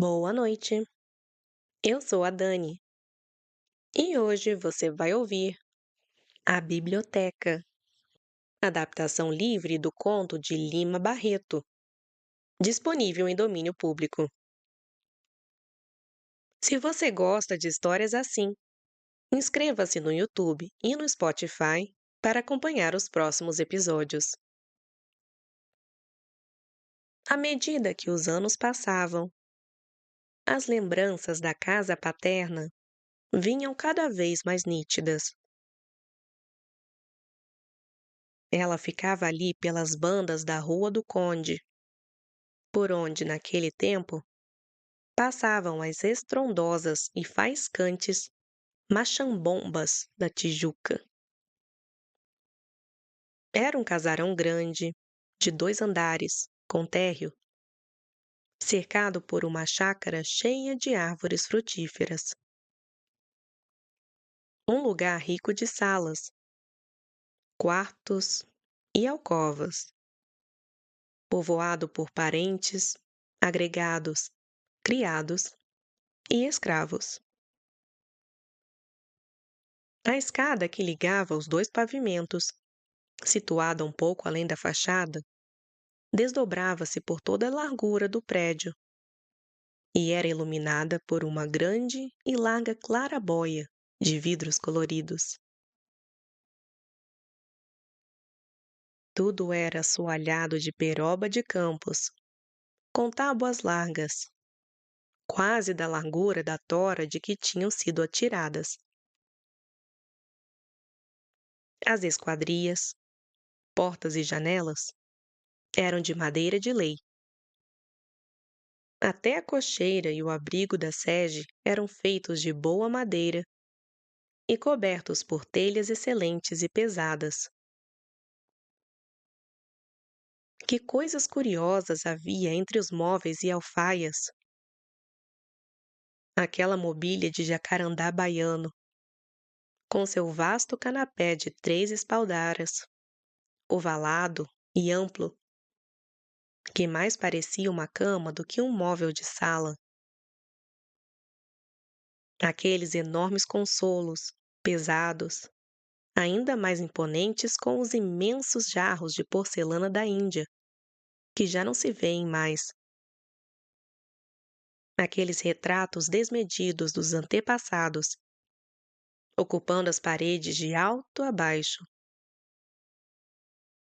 Boa noite, eu sou a Dani e hoje você vai ouvir A Biblioteca, adaptação livre do conto de Lima Barreto, disponível em domínio público. Se você gosta de histórias assim, inscreva-se no YouTube e no Spotify para acompanhar os próximos episódios. À medida que os anos passavam, as lembranças da casa paterna vinham cada vez mais nítidas. Ela ficava ali pelas bandas da Rua do Conde, por onde, naquele tempo, passavam as estrondosas e faiscantes machambombas da Tijuca. Era um casarão grande, de 2 andares, com térreo, cercado por uma chácara cheia de árvores frutíferas. Um lugar rico de salas, quartos e alcovas, povoado por parentes, agregados, criados e escravos. A escada que ligava os 2 pavimentos, situada um pouco além da fachada, desdobrava-se por toda a largura do prédio e era iluminada por uma grande e larga claraboia de vidros coloridos. Tudo era assoalhado de peroba de campos, com tábuas largas, quase da largura da tora de que tinham sido atiradas. As esquadrias, portas e janelas eram de madeira de lei. Até a cocheira e o abrigo da sege eram feitos de boa madeira e cobertos por telhas excelentes e pesadas. Que coisas curiosas havia entre os móveis e alfaias! Aquela mobília de jacarandá baiano, com seu vasto canapé de 3 espaldaras, ovalado e amplo, que mais parecia uma cama do que um móvel de sala. Aqueles enormes consolos, pesados, ainda mais imponentes com os imensos jarros de porcelana da Índia, que já não se vêem mais. Aqueles retratos desmedidos dos antepassados, ocupando as paredes de alto a baixo.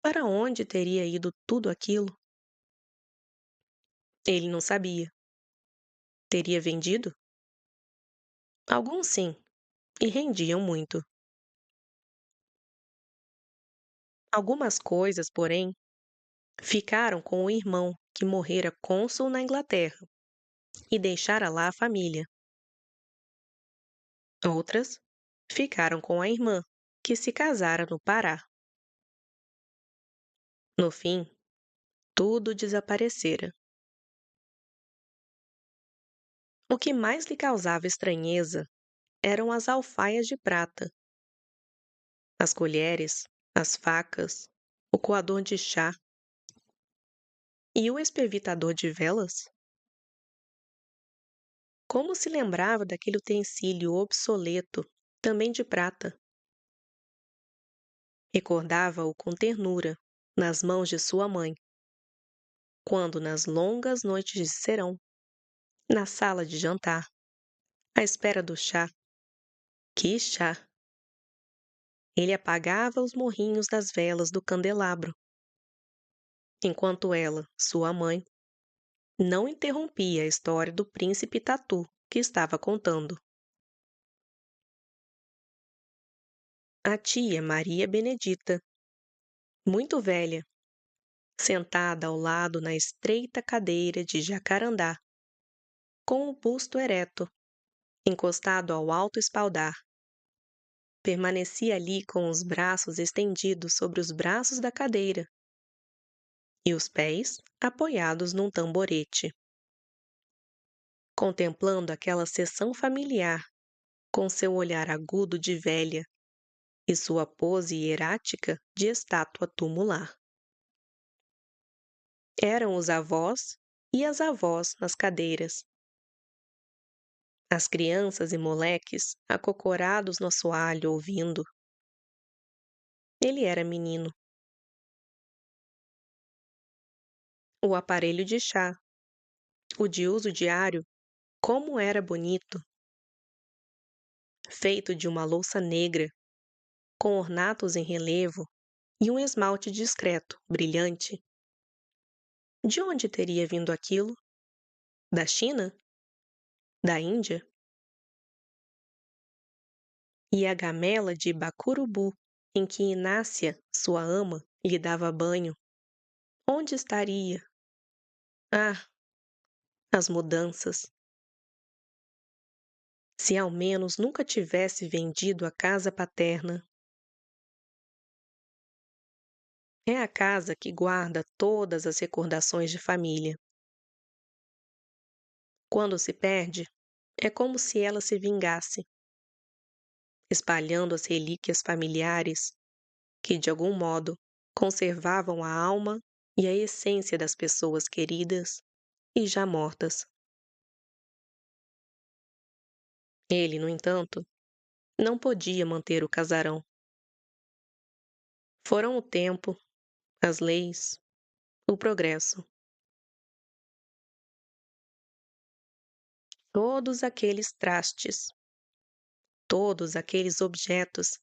Para onde teria ido tudo aquilo? Ele não sabia. Teria vendido? Alguns sim, e rendiam muito. Algumas coisas, porém, ficaram com o irmão que morrera cônsul na Inglaterra e deixara lá a família. Outras ficaram com a irmã, que se casara no Pará. No fim, tudo desaparecera. O que mais lhe causava estranheza eram as alfaias de prata, as colheres, as facas, o coador de chá e o espevitador de velas. Como se lembrava daquele utensílio obsoleto, também de prata? Recordava-o com ternura, nas mãos de sua mãe, quando nas longas noites de serão, na sala de jantar, à espera do chá. Que chá! Ele apagava os morrinhos das velas do candelabro, enquanto ela, sua mãe, não interrompia a história do príncipe Tatu que estava contando. A tia Maria Benedita, muito velha, sentada ao lado na estreita cadeira de jacarandá, com o busto ereto, encostado ao alto espaldar. Permanecia ali com os braços estendidos sobre os braços da cadeira e os pés apoiados num tamborete. Contemplando aquela sessão familiar, com seu olhar agudo de velha e sua pose hierática de estátua tumular. Eram os avós e as avós nas cadeiras, As crianças e moleques, acocorados no assoalho ouvindo. Ele era menino. O aparelho de chá, o de uso diário, como era bonito! Feito de uma louça negra, com ornatos em relevo e um esmalte discreto, brilhante. De onde teria vindo aquilo? Da China? Da Índia? E a gamela de Bacurubu, em que Inácia, sua ama, lhe dava banho. Onde estaria? Ah, as mudanças! Se ao menos nunca tivesse vendido a casa paterna. É a casa que guarda todas as recordações de família. Quando se perde, é como se ela se vingasse, espalhando as relíquias familiares que, de algum modo, conservavam a alma e a essência das pessoas queridas e já mortas. Ele, no entanto, não podia manter o casarão. Foram o tempo, as leis, o progresso. Todos aqueles trastes, todos aqueles objetos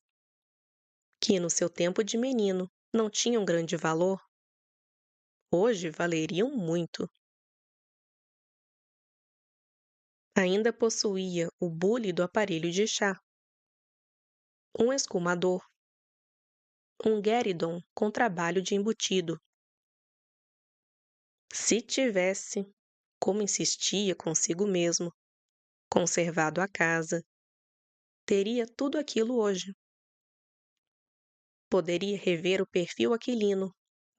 que, no seu tempo de menino, não tinham grande valor, hoje valeriam muito. Ainda possuía o bule do aparelho de chá, um escumador, um guéridon com trabalho de embutido. Se tivesse, como insistia consigo mesmo, conservado a casa, teria tudo aquilo hoje. Poderia rever o perfil aquilino,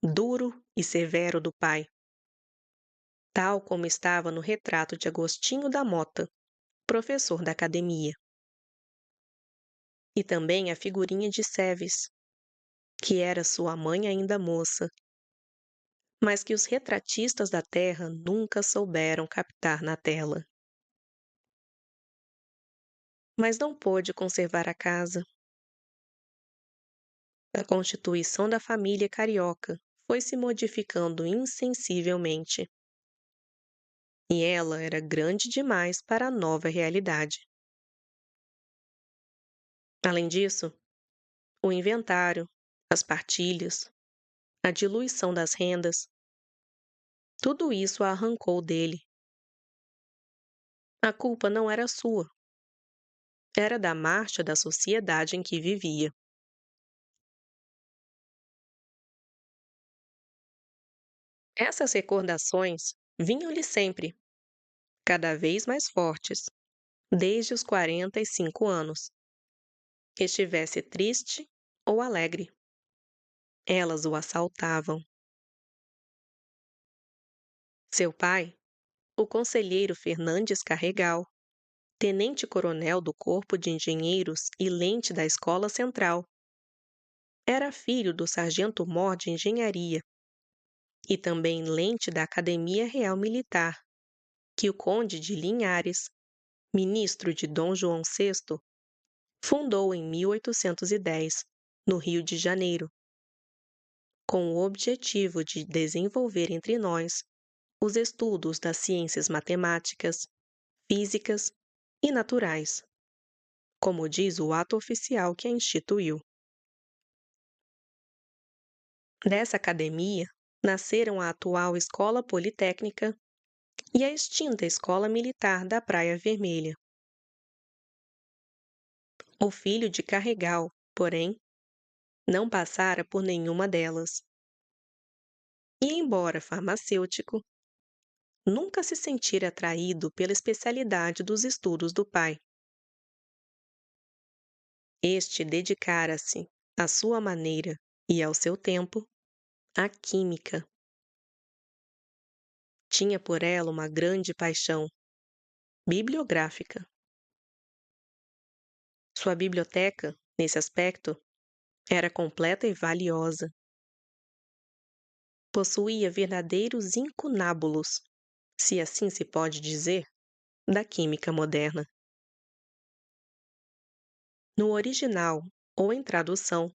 duro e severo do pai, tal como estava no retrato de Agostinho da Mota, professor da academia. E também a figurinha de Ceves, que era sua mãe ainda moça, mas que os retratistas da terra nunca souberam captar na tela. Mas não pôde conservar a casa. A constituição da família carioca foi se modificando insensivelmente. E ela era grande demais para a nova realidade. Além disso, o inventário, as partilhas, a diluição das rendas, tudo isso a arrancou dele. A culpa não era sua, era da marcha da sociedade em que vivia. Essas recordações vinham-lhe sempre, cada vez mais fortes, desde os 45 anos. Estivesse triste ou alegre, elas o assaltavam. Seu pai, o conselheiro Fernandes Carregal, tenente-coronel do Corpo de Engenheiros e lente da Escola Central, era filho do sargento-mor de engenharia e também lente da Academia Real Militar, que o conde de Linhares, ministro de Dom João VI, fundou em 1810, no Rio de Janeiro, com o objetivo de desenvolver entre nós os estudos das ciências matemáticas, físicas e naturais, como diz o ato oficial que a instituiu. Dessa academia nasceram a atual Escola Politécnica e a extinta Escola Militar da Praia Vermelha. O filho de Carregal, porém, não passara por nenhuma delas. E, embora farmacêutico, nunca se sentira atraído pela especialidade dos estudos do pai. Este dedicara-se, à sua maneira e ao seu tempo, à química. Tinha por ela uma grande paixão, bibliográfica. Sua biblioteca, nesse aspecto, era completa e valiosa. Possuía verdadeiros incunábulos, se assim se pode dizer, da química moderna. No original ou em tradução,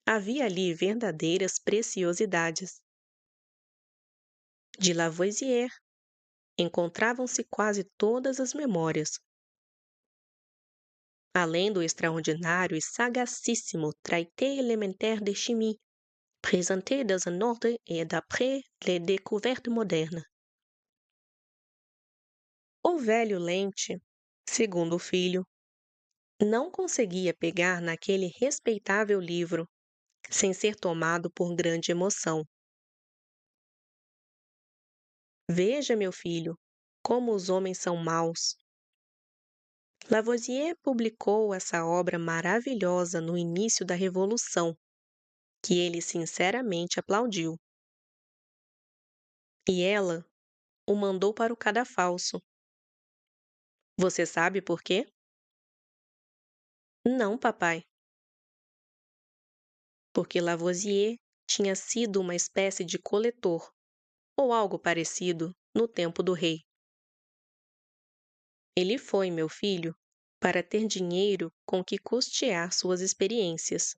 havia ali verdadeiras preciosidades. De Lavoisier encontravam-se quase todas as memórias, além do extraordinário e sagacíssimo Traité élémentaire de chimie, présenté dans un ordre et d'après les découvertes modernes. O velho Lente, segundo o filho, não conseguia pegar naquele respeitável livro sem ser tomado por grande emoção. Veja, meu filho, como os homens são maus. Lavoisier publicou essa obra maravilhosa no início da Revolução, que ele sinceramente aplaudiu. E ela o mandou para o cadafalso. Você sabe por quê? Não, papai, porque Lavoisier tinha sido uma espécie de coletor, ou algo parecido, no tempo do rei. Ele foi, meu filho, para ter dinheiro com que custear suas experiências.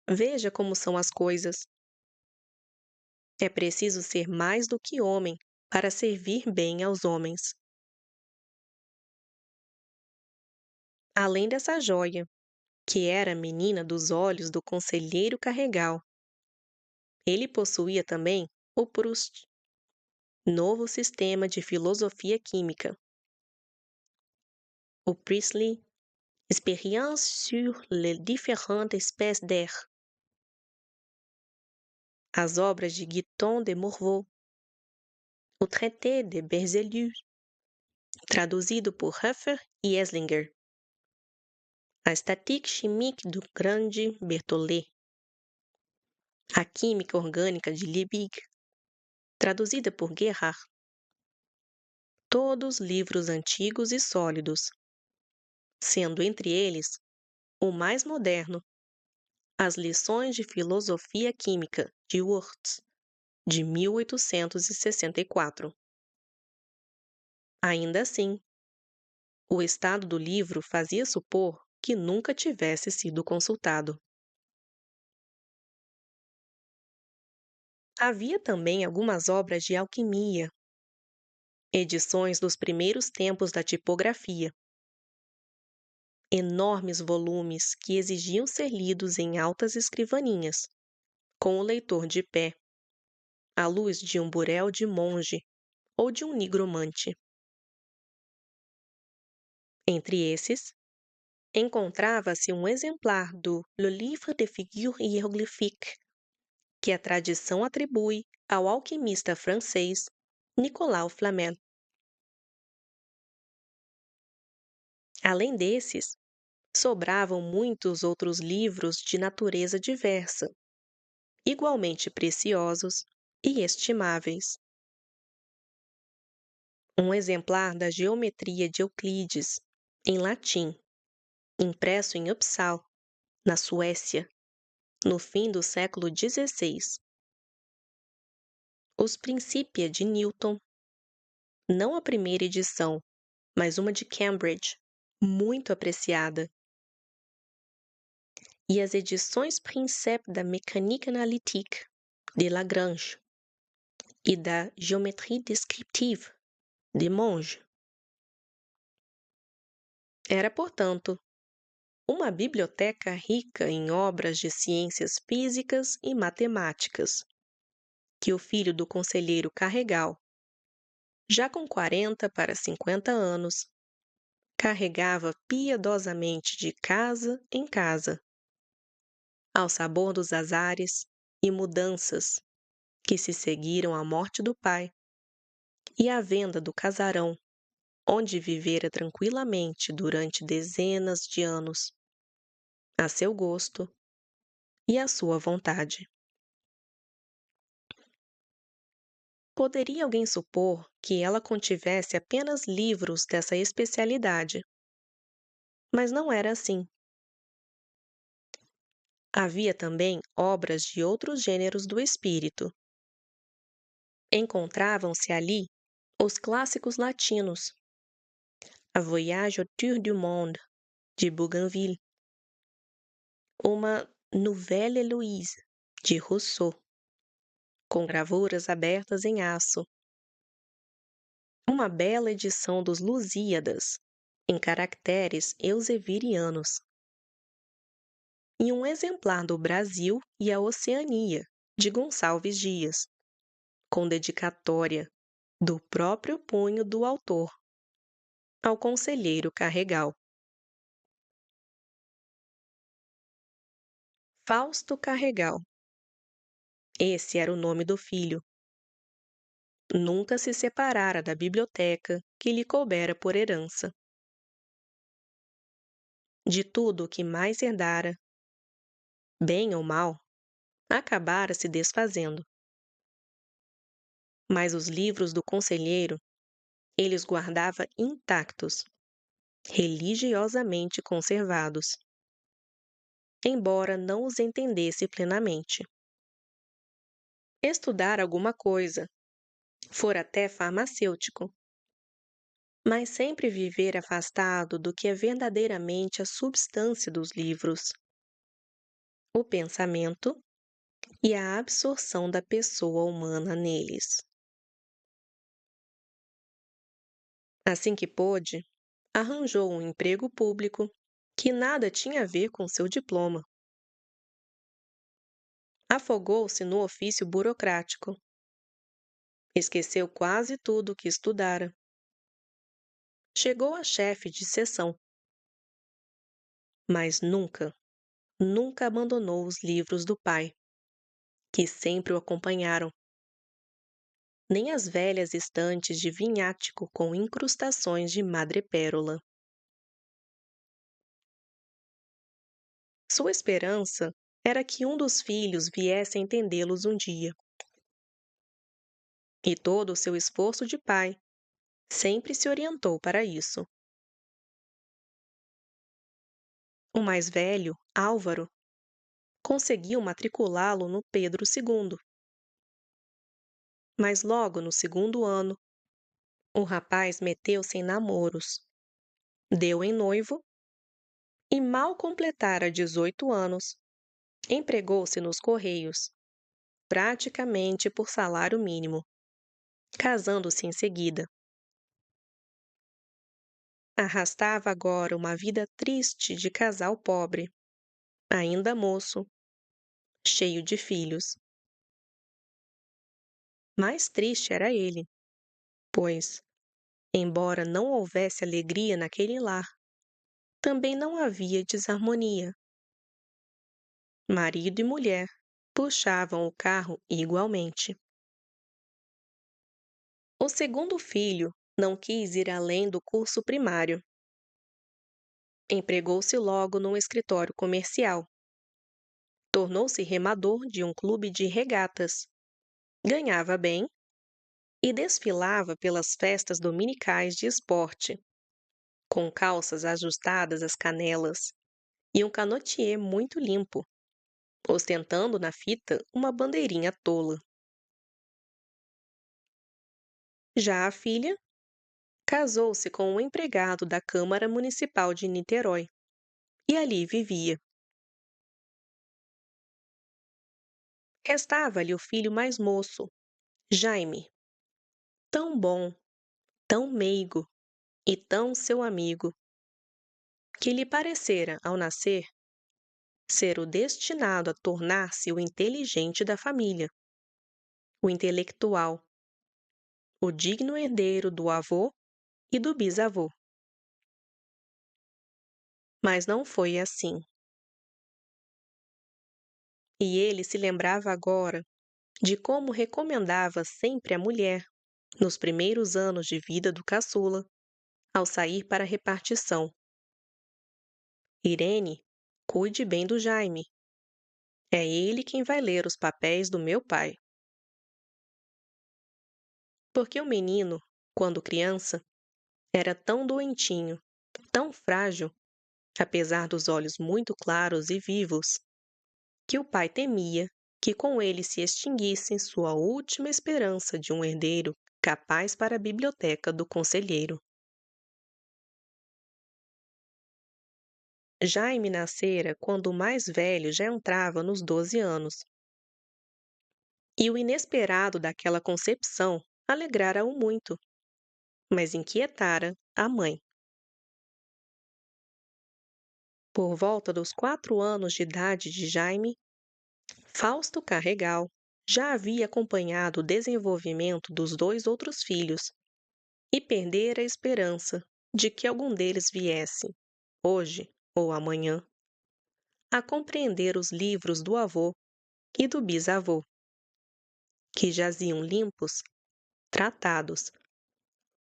Veja como são as coisas. É preciso ser mais do que homem para servir bem aos homens. Além dessa joia, que era a menina dos olhos do conselheiro Carregal, ele possuía também o Proust, novo sistema de filosofia química. O Priestley, Expérience sur les différentes espèces d'air. As obras de Guiton de Morveau, o Traité de Berzelius, traduzido por Hofer e Eslinger, a Statique chimique do grande Berthollet, a Química orgânica de Liebig, traduzida por Gerhard, todos livros antigos e sólidos, sendo entre eles o mais moderno, As Lições de Filosofia Química de Wurtz, de 1864. Ainda assim, o estado do livro fazia supor que nunca tivesse sido consultado. Havia também algumas obras de alquimia, edições dos primeiros tempos da tipografia, enormes volumes que exigiam ser lidos em altas escrivaninhas, com o leitor de pé, à luz de um burel de monge ou de um nigromante. Entre esses, encontrava-se um exemplar do Le Livre de Figures Hiéroglyphiques, que a tradição atribui ao alquimista francês Nicolas Flamel. Além desses, sobravam muitos outros livros de natureza diversa, igualmente preciosos e estimáveis. Um exemplar da Geometria de Euclides, em latim, impresso em Uppsala, na Suécia, no fim do século XVI. Os Principia de Newton, não a primeira edição, mas uma de Cambridge, muito apreciada. E as edições Princeps da Mécanique Analytique, de Lagrange, e da Géométrie Descriptive, de Monge. Era, portanto, uma biblioteca rica em obras de ciências físicas e matemáticas, que o filho do conselheiro Carregal, já com 40 para 50 anos, carregava piedosamente de casa em casa, ao sabor dos azares e mudanças que se seguiram à morte do pai e à venda do casarão, onde vivera tranquilamente durante dezenas de anos, a seu gosto e à sua vontade. Poderia alguém supor que ela contivesse apenas livros dessa especialidade, mas não era assim. Havia também obras de outros gêneros do espírito. Encontravam-se ali os clássicos latinos, A Voyage autour du monde, de Bougainville, uma Nouvelle Héloïse, de Rousseau, com gravuras abertas em aço, uma bela edição dos Lusíadas, em caracteres eusebirianos, e um exemplar do Brasil e a Oceania, de Gonçalves Dias, com dedicatória do próprio punho do autor ao conselheiro Carregal. Fausto Carregal. Esse era o nome do filho. Nunca se separara da biblioteca que lhe coubera por herança. De tudo o que mais herdara, bem ou mal, acabara se desfazendo. Mas os livros do conselheiro ele os guardava intactos, religiosamente conservados, embora não os entendesse plenamente. Estudar alguma coisa, fora até farmacêutico, mas sempre viver afastado do que é verdadeiramente a substância dos livros, o pensamento e a absorção da pessoa humana neles. Assim que pôde, arranjou um emprego público que nada tinha a ver com seu diploma. Afogou-se no ofício burocrático. Esqueceu quase tudo o que estudara. Chegou a chefe de seção. Mas nunca, nunca abandonou os livros do pai, que sempre o acompanharam. Nem as velhas estantes de vinhático com incrustações de madrepérola. Sua esperança era que um dos filhos viesse a entendê-los um dia. E todo o seu esforço de pai sempre se orientou para isso. O mais velho, Álvaro, conseguiu matriculá-lo no Pedro II. Mas logo no segundo ano, o rapaz meteu-se em namoros, deu em noivo e, mal completara 18 anos, empregou-se nos Correios, praticamente por salário mínimo, casando-se em seguida. Arrastava agora uma vida triste de casal pobre, ainda moço, cheio de filhos. Mais triste era ele, pois, embora não houvesse alegria naquele lar, também não havia desarmonia. Marido e mulher puxavam o carro igualmente. O segundo filho não quis ir além do curso primário. Empregou-se logo num escritório comercial. Tornou-se remador de um clube de regatas. Ganhava bem e desfilava pelas festas dominicais de esporte, com calças ajustadas às canelas e um canotier muito limpo, ostentando na fita uma bandeirinha tola. Já a filha casou-se com um empregado da Câmara Municipal de Niterói e ali vivia. Restava-lhe o filho mais moço, Jaime, tão bom, tão meigo e tão seu amigo, que lhe parecera, ao nascer, ser o destinado a tornar-se o inteligente da família, o intelectual, o digno herdeiro do avô e do bisavô. Mas não foi assim. E ele se lembrava agora de como recomendava sempre a mulher, nos primeiros anos de vida do caçula, ao sair para a repartição. Irene, cuide bem do Jaime. É ele quem vai ler os papéis do meu pai. Porque o menino, quando criança, era tão doentinho, tão frágil, apesar dos olhos muito claros e vivos, que o pai temia que com ele se extinguisse sua última esperança de um herdeiro capaz para a biblioteca do conselheiro. Jaime nascera quando o mais velho já entrava nos 12 anos, e o inesperado daquela concepção alegrara-o muito, mas inquietara a mãe. Por volta dos 4 anos de idade de Jaime, Fausto Carregal já havia acompanhado o desenvolvimento dos dois outros filhos e perdera a esperança de que algum deles viesse, hoje ou amanhã, a compreender os livros do avô e do bisavô, que jaziam limpos, tratados,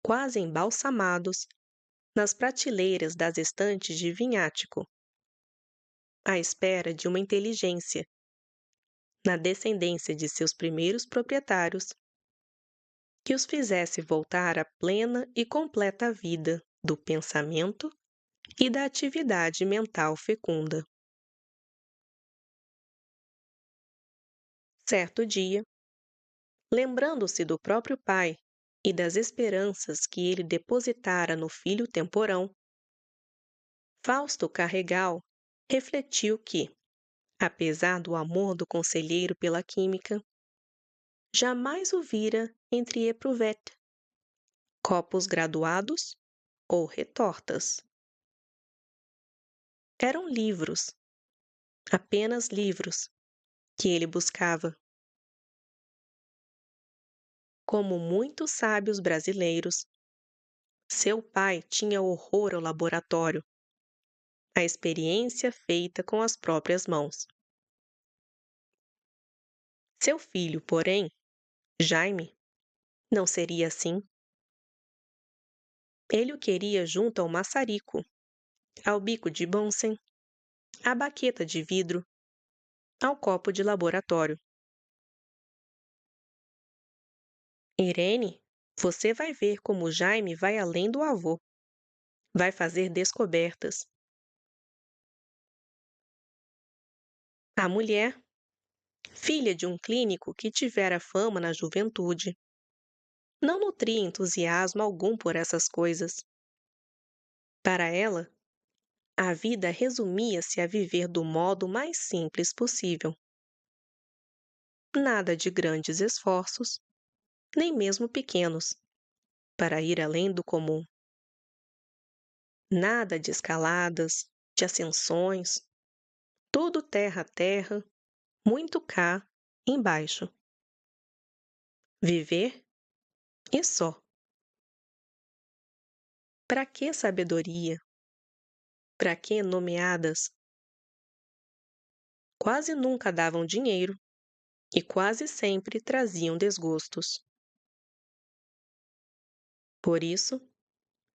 quase embalsamados, nas prateleiras das estantes de vinhático, à espera de uma inteligência, na descendência de seus primeiros proprietários, que os fizesse voltar à plena e completa vida do pensamento e da atividade mental fecunda. Certo dia, lembrando-se do próprio pai e das esperanças que ele depositara no filho temporão, Fausto Carregal refletiu que, apesar do amor do conselheiro pela química, jamais o vira entre éprouvettes, copos graduados ou retortas. Eram livros, apenas livros, que ele buscava. Como muitos sábios brasileiros, seu pai tinha horror ao laboratório, a experiência feita com as próprias mãos. Seu filho, porém, Jaime, não seria assim. Ele o queria junto ao maçarico, ao bico de Bunsen, à baqueta de vidro, ao copo de laboratório. Irene, você vai ver como Jaime vai além do avô. Vai fazer descobertas. A mulher, filha de um clínico que tivera fama na juventude, não nutria entusiasmo algum por essas coisas. Para ela, a vida resumia-se a viver do modo mais simples possível. Nada de grandes esforços, nem mesmo pequenos, para ir além do comum. Nada de escaladas, de ascensões, tudo terra a terra, muito cá, embaixo. Viver e só. Para que sabedoria? Para que nomeadas? Quase nunca davam dinheiro e quase sempre traziam desgostos. Por isso,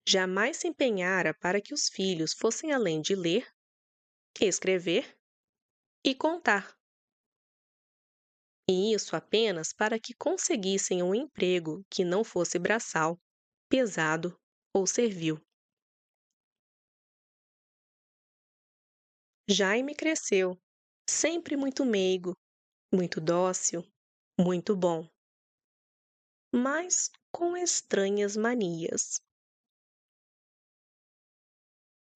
jamais se empenhara para que os filhos fossem além de ler, escrever e contar. E isso apenas para que conseguissem um emprego que não fosse braçal, pesado ou servil. Jaime cresceu, sempre muito meigo, muito dócil, muito bom, mas com estranhas manias.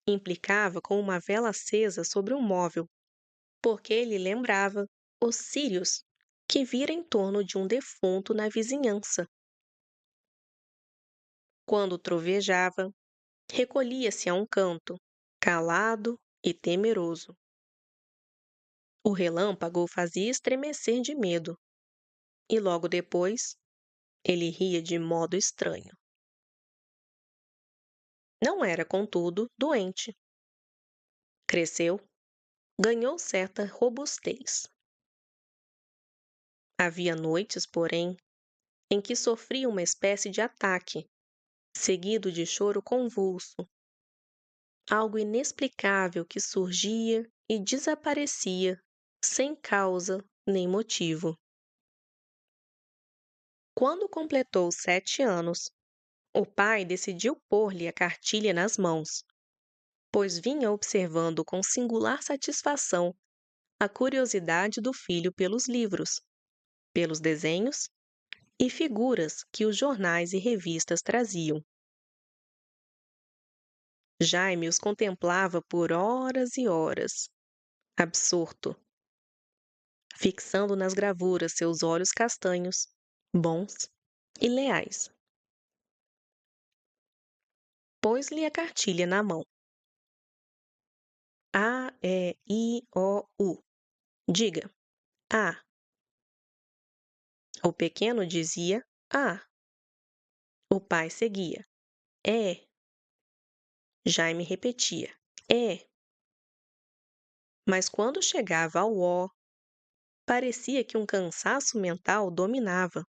Implicava com uma vela acesa sobre um móvel, porque ele lembrava os círios que vira em torno de um defunto na vizinhança. Quando trovejava, recolhia-se a um canto, calado e temeroso. O relâmpago o fazia estremecer de medo, e logo depois ele ria de modo estranho. Não era, contudo, doente. Cresceu, ganhou certa robustez. Havia noites, porém, em que sofria uma espécie de ataque, seguido de choro convulso, algo inexplicável que surgia e desaparecia sem causa nem motivo. Quando completou 7 anos, o pai decidiu pôr-lhe a cartilha nas mãos, pois vinha observando com singular satisfação a curiosidade do filho pelos livros, pelos desenhos e figuras que os jornais e revistas traziam. Jaime os contemplava por horas e horas, absorto, fixando nas gravuras seus olhos castanhos, bons e leais. Pôs-lhe a cartilha na mão. A, E, I, O, U. Diga, A. O pequeno dizia A. O pai seguia. É. Jaime repetia. É. Mas quando chegava ao O, parecia que um cansaço mental dominava.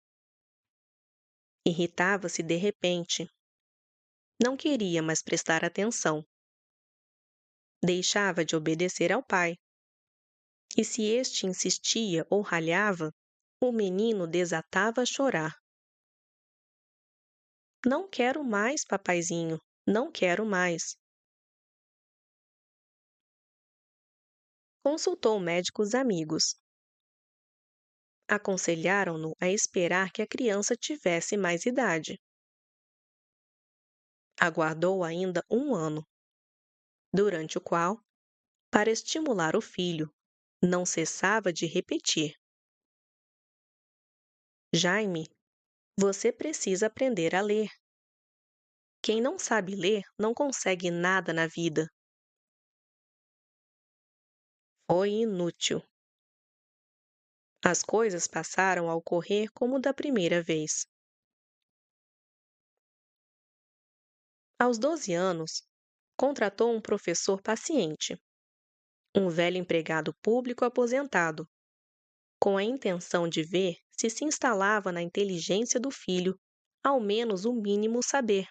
Irritava-se de repente. Não queria mais prestar atenção. Deixava de obedecer ao pai. E se este insistia ou ralhava, o menino desatava a chorar. Não quero mais, papaizinho, não quero mais. Consultou médicos amigos. Aconselharam-no a esperar que a criança tivesse mais idade. Aguardou ainda um ano, durante o qual, para estimular o filho, não cessava de repetir: Jaime, você precisa aprender a ler. Quem não sabe ler não consegue nada na vida. Foi inútil. As coisas passaram a ocorrer como da primeira vez. Aos 12 anos, contratou um professor paciente, um velho empregado público aposentado, com a intenção de ver se instalava na inteligência do filho ao menos o mínimo saber,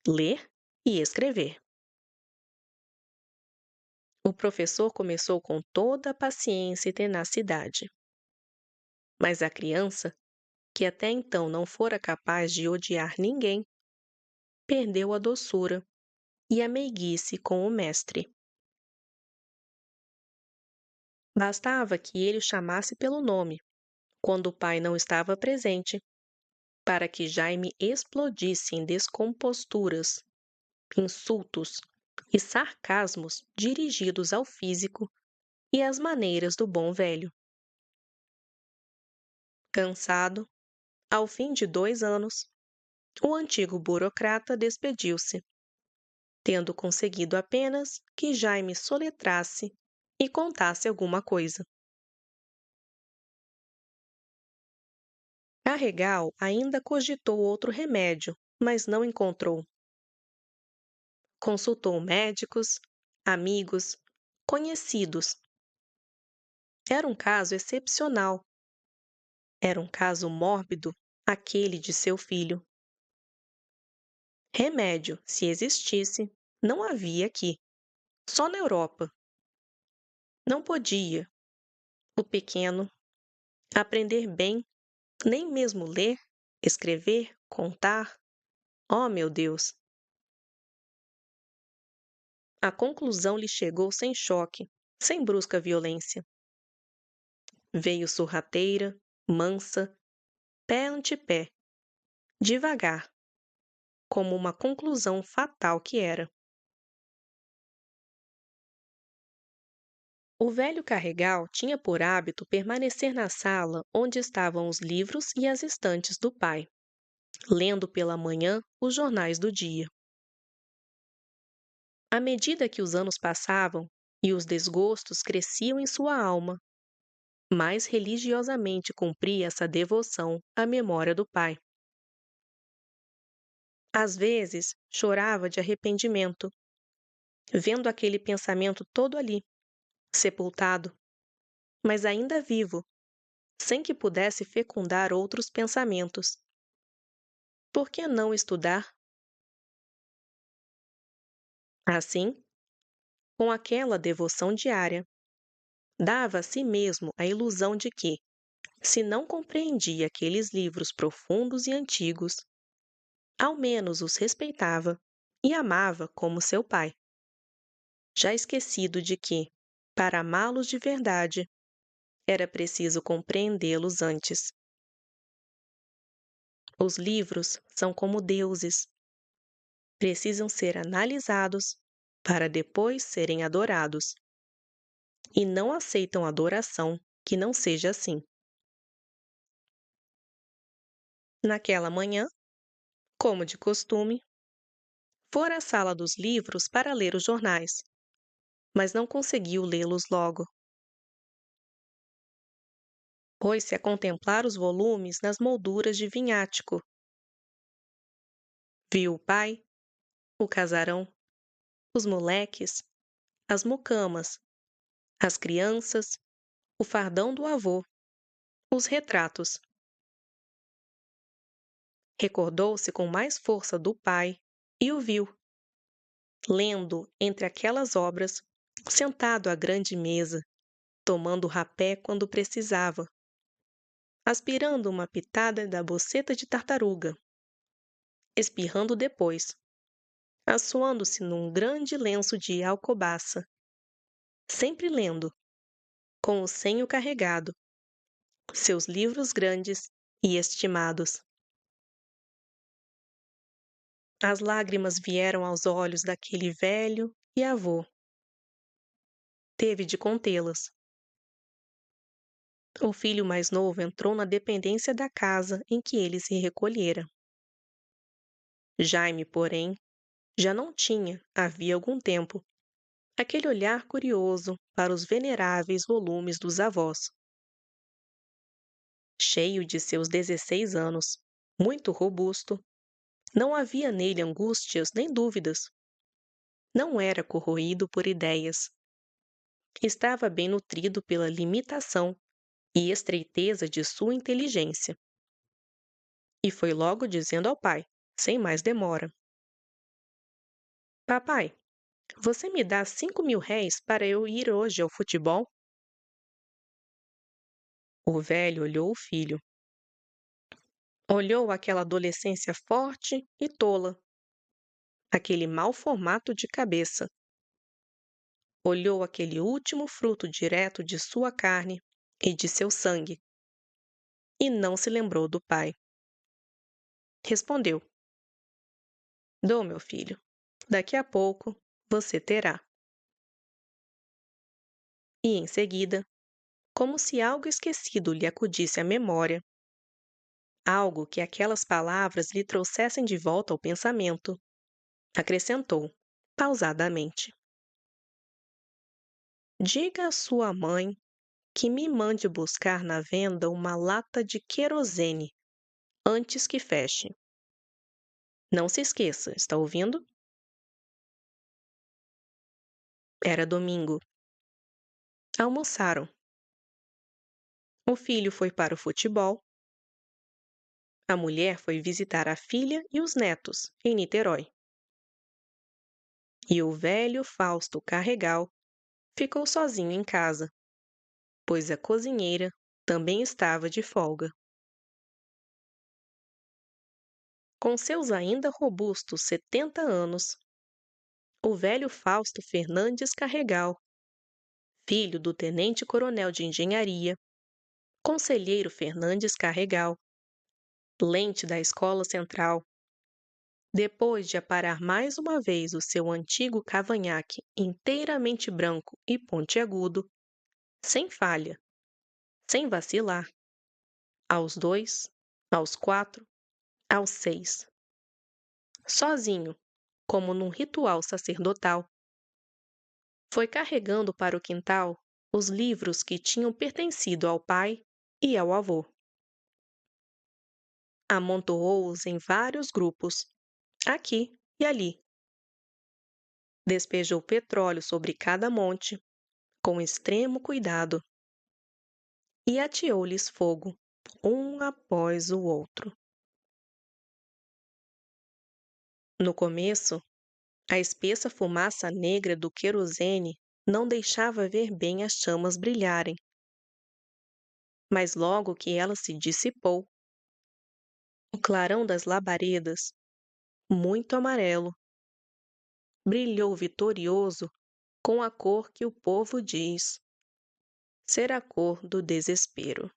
ler e escrever. O professor começou com toda a paciência e tenacidade. Mas a criança, que até então não fora capaz de odiar ninguém, perdeu a doçura e a meiguice com o mestre. Bastava que ele o chamasse pelo nome, quando o pai não estava presente, para que Jaime explodisse em descomposturas, insultos e sarcasmos dirigidos ao físico e às maneiras do bom velho. Cansado, ao fim de 2 anos, o antigo burocrata despediu-se, tendo conseguido apenas que Jaime soletrasse e contasse alguma coisa. Carregal ainda cogitou outro remédio, mas não encontrou. Consultou médicos, amigos, conhecidos. Era um caso excepcional. Era um caso mórbido, aquele de seu filho. Remédio, se existisse, não havia aqui, só na Europa. Não podia, o pequeno, aprender bem, nem mesmo ler, escrever, contar. Oh, meu Deus! A conclusão lhe chegou sem choque, sem brusca violência. Veio sorrateira, mansa, pé ante pé, devagar, como uma conclusão fatal que era. O velho Carregal tinha por hábito permanecer na sala onde estavam os livros e as estantes do pai, lendo pela manhã os jornais do dia. À medida que os anos passavam e os desgostos cresciam em sua alma, mais religiosamente cumpria essa devoção à memória do pai. Às vezes, chorava de arrependimento, vendo aquele pensamento todo ali, sepultado, mas ainda vivo, sem que pudesse fecundar outros pensamentos. Por que não estudar? Assim, com aquela devoção diária, dava a si mesmo a ilusão de que, se não compreendia aqueles livros profundos e antigos, ao menos os respeitava e amava como seu pai. Já esquecido de que, para amá-los de verdade, era preciso compreendê-los antes. Os livros são como deuses. precisam ser analisados para depois serem adorados, e não aceitam adoração que não seja assim. Naquela manhã, como de costume, fora à sala dos livros para ler os jornais, mas não conseguiu lê-los logo. Pôs-se a contemplar os volumes nas molduras de vinhático. Viu o pai, o casarão, os moleques, as mucamas, as crianças, o fardão do avô, os retratos. Recordou-se com mais força do pai e o viu, lendo entre aquelas obras, sentado à grande mesa, tomando rapé quando precisava, aspirando uma pitada da boceta de tartaruga, espirrando depois, assoando-se num grande lenço de alcobaça, sempre lendo, com o senho carregado, seus livros grandes e estimados. As lágrimas vieram aos olhos daquele velho e avô. Teve de contê-las. O filho mais novo entrou na dependência da casa em que ele se recolhera. Jaime, porém, já não tinha, havia algum tempo, aquele olhar curioso para os veneráveis volumes dos avós. Cheio de seus 16 anos, muito robusto, não havia nele angústias nem dúvidas. Não era corroído por ideias. Estava bem nutrido pela limitação e estreiteza de sua inteligência. E foi logo dizendo ao pai, sem mais demora: Papai, você me dá 5.000 réis para eu ir hoje ao futebol? O velho olhou o filho. Olhou aquela adolescência forte e tola, aquele mau formato de cabeça. Olhou aquele último fruto direto de sua carne e de seu sangue. E não se lembrou do pai. Respondeu: Dou, meu filho. Daqui a pouco você terá. E em seguida, como se algo esquecido lhe acudisse à memória, algo que aquelas palavras lhe trouxessem de volta ao pensamento, acrescentou, pausadamente: Diga à sua mãe que me mande buscar na venda uma lata de querosene antes que feche. Não se esqueça, está ouvindo? Era domingo. Almoçaram. O filho foi para o futebol. A mulher foi visitar a filha e os netos, em Niterói. E o velho Fausto Carregal ficou sozinho em casa, pois a cozinheira também estava de folga. Com seus ainda robustos 70 anos, o velho Fausto Fernandes Carregal, filho do tenente-coronel de engenharia, conselheiro Fernandes Carregal, lente da escola central, depois de aparar mais uma vez o seu antigo cavanhaque inteiramente branco e pontiagudo, sem falha, sem vacilar, aos 2, aos 4, aos 6, sozinho, como num ritual sacerdotal, foi carregando para o quintal os livros que tinham pertencido ao pai e ao avô. Amontoou-os em vários grupos, aqui e ali. Despejou petróleo sobre cada monte, com extremo cuidado, e ateou-lhes fogo, um após o outro. No começo, a espessa fumaça negra do querosene não deixava ver bem as chamas brilharem. Mas logo que ela se dissipou, o clarão das labaredas, muito amarelo, brilhou vitorioso com a cor que o povo diz ser a cor do desespero.